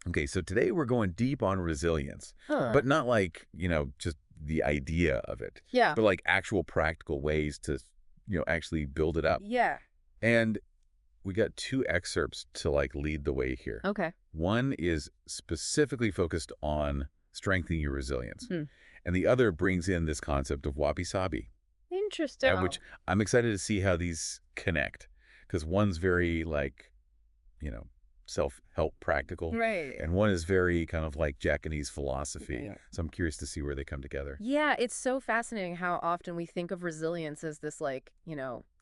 Okay, so today we're going deep on resilience, Huh. but not like, just the idea of it, Yeah. but like actual practical ways to, actually build it up. Yeah. And we got two excerpts to like lead the way here. Okay. One is specifically focused on strengthening your resilience. Hmm. And the other brings in this concept of Wabi-Sabi, Interesting. which I'm excited to see how these connect. Because one's very like, self-help practical. Right. And one is very kind of like Japanese philosophy. Yeah. So I'm curious to see where they come together. Yeah, it's so fascinating how often we think of resilience as this like,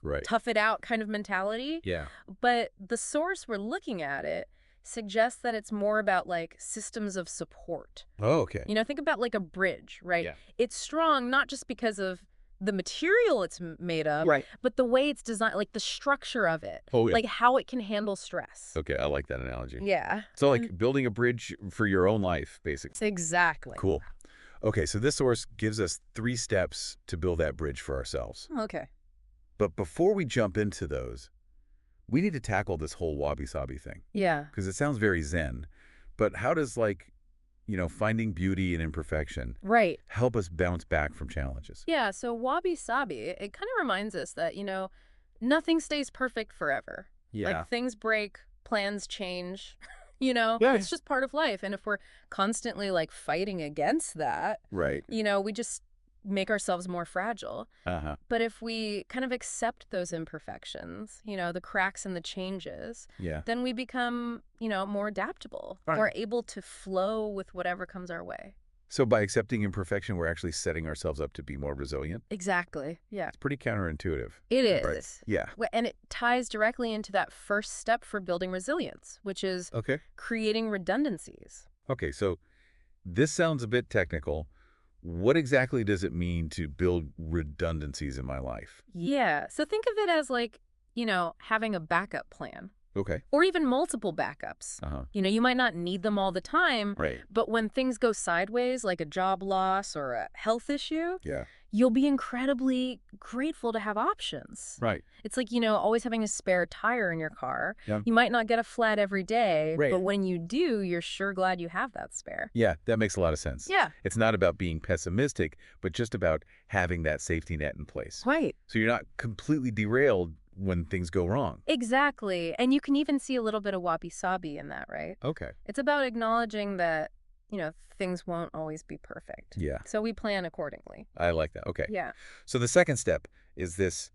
Right. tough it out kind of mentality. Yeah. But the source we're looking at it suggests that it's more about like systems of support. Oh, okay. Think about like a bridge, right? Yeah. It's strong not just because of the material it's made of, Right. but the way it's designed, like the structure of it, Oh, yeah. like how it can handle stress. Okay, I like that analogy. Yeah. So like building a bridge for your own life, basically. Exactly. Cool. Okay, so this source gives us 3 steps to build that bridge for ourselves. Okay. But before we jump into those, we need to tackle this whole wabi-sabi thing. Yeah. Because it sounds very zen. But how does finding beauty in imperfection Right. help us bounce back from challenges? Yeah, so wabi-sabi, it kind of reminds us that, nothing stays perfect forever. Yeah. Like things break, plans change, Yeah. It's just part of life. And if we're constantly like fighting against that, Right. we just make ourselves more fragile. Uh-huh. But if we kind of accept those imperfections, the cracks and the changes, Yeah. then we become, more adaptable. Right. We're able to flow with whatever comes our way. So by accepting imperfection, we're actually setting ourselves up to be more resilient? Exactly. Yeah. It's pretty counterintuitive. It is. Right. Yeah. And it ties directly into that first step for building resilience, which is Okay. creating redundancies. Okay, so this sounds a bit technical. What exactly does it mean to build redundancies in my life? Yeah. So think of it as like, having a backup plan Okay. or even multiple backups. Uh-huh. You might not need them all the time, Right. but when things go sideways, like a job loss or a health issue, Yeah. you'll be incredibly grateful to have options. Right. It's like, always having a spare tire in your car. Yeah. You might not get a flat every day, Right. but when you do, you're sure glad you have that spare. Yeah, that makes a lot of sense. Yeah. It's not about being pessimistic, but just about having that safety net in place. Right. So you're not completely derailed when things go wrong. Exactly. And you can even see a little bit of wabi-sabi in that, right? Okay. It's about acknowledging that, things won't always be perfect. Yeah. So we plan accordingly. I like that. Okay. Yeah. So the second step is this: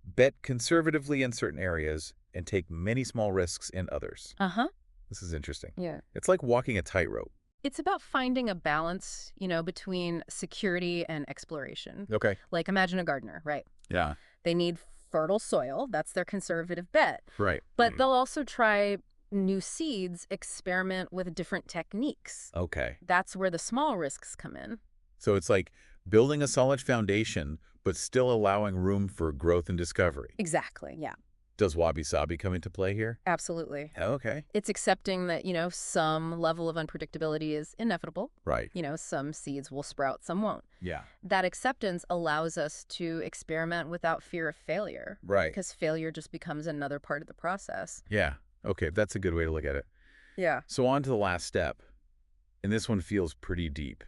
bet conservatively in certain areas and take many small risks in others. Uh-huh. This is interesting. Yeah. It's like walking a tightrope. It's about finding a balance, between security and exploration. Okay. Like imagine a gardener, right? Yeah. They need fertile soil. That's their conservative bet. Right. But they'll also try new seeds, experiment with different techniques. Okay. That's where the small risks come in. So it's like building a solid foundation, but still allowing room for growth and discovery. Exactly. Yeah, Does wabi-sabi come into play here? absolutely. Okay. It's accepting that, some level of unpredictability is inevitable. Right. Some seeds will sprout, some won't. Yeah. That acceptance allows us to experiment without fear of failure. Right. Because failure just becomes another part of the process. Yeah. Okay, that's a good way to look at it. Yeah. So on to the last step. And this one feels pretty deep.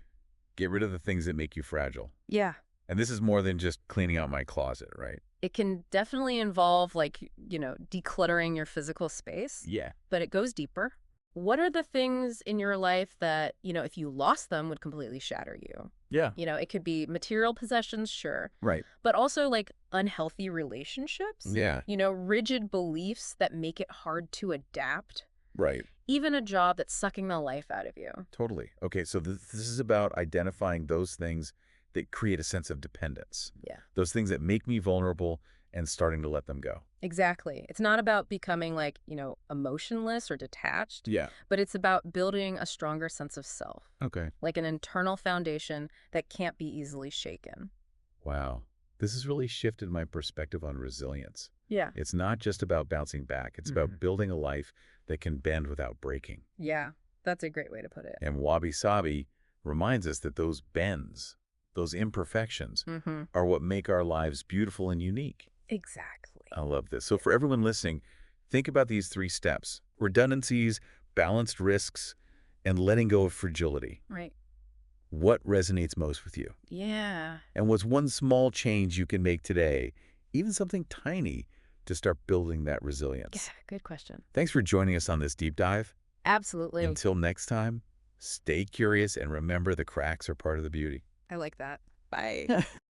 Get rid of the things that make you fragile. Yeah. And this is more than just cleaning out my closet, right? It can definitely involve decluttering your physical space, Yeah. but it goes deeper. What are the things in your life that, if you lost them would completely shatter you? Yeah. It could be material possessions, sure, Right. but also like unhealthy relationships. Yeah. Rigid beliefs that make it hard to adapt. Right. Even a job that's sucking the life out of you. Totally. Okay, so this is about identifying those things that create a sense of dependence. Yeah. Those things that make me vulnerable and starting to let them go. Exactly. It's not about becoming emotionless or detached, Yeah. but it's about building a stronger sense of self, Okay. like an internal foundation that can't be easily shaken. Wow. This has really shifted my perspective on resilience. Yeah. It's not just about bouncing back. It's about building a life that can bend without breaking. Yeah. That's a great way to put it. And wabi-sabi reminds us that those bends, those imperfections, are what make our lives beautiful and unique. Exactly. I love this. So for everyone listening, think about these 3 steps: redundancies, balanced risks, and letting go of fragility. Right. What resonates most with you? Yeah. And what's one small change you can make today, even something tiny, to start building that resilience? Yeah, good question. Thanks for joining us on this deep dive. Absolutely. Until next time, stay curious and remember the cracks are part of the beauty. I like that. Bye.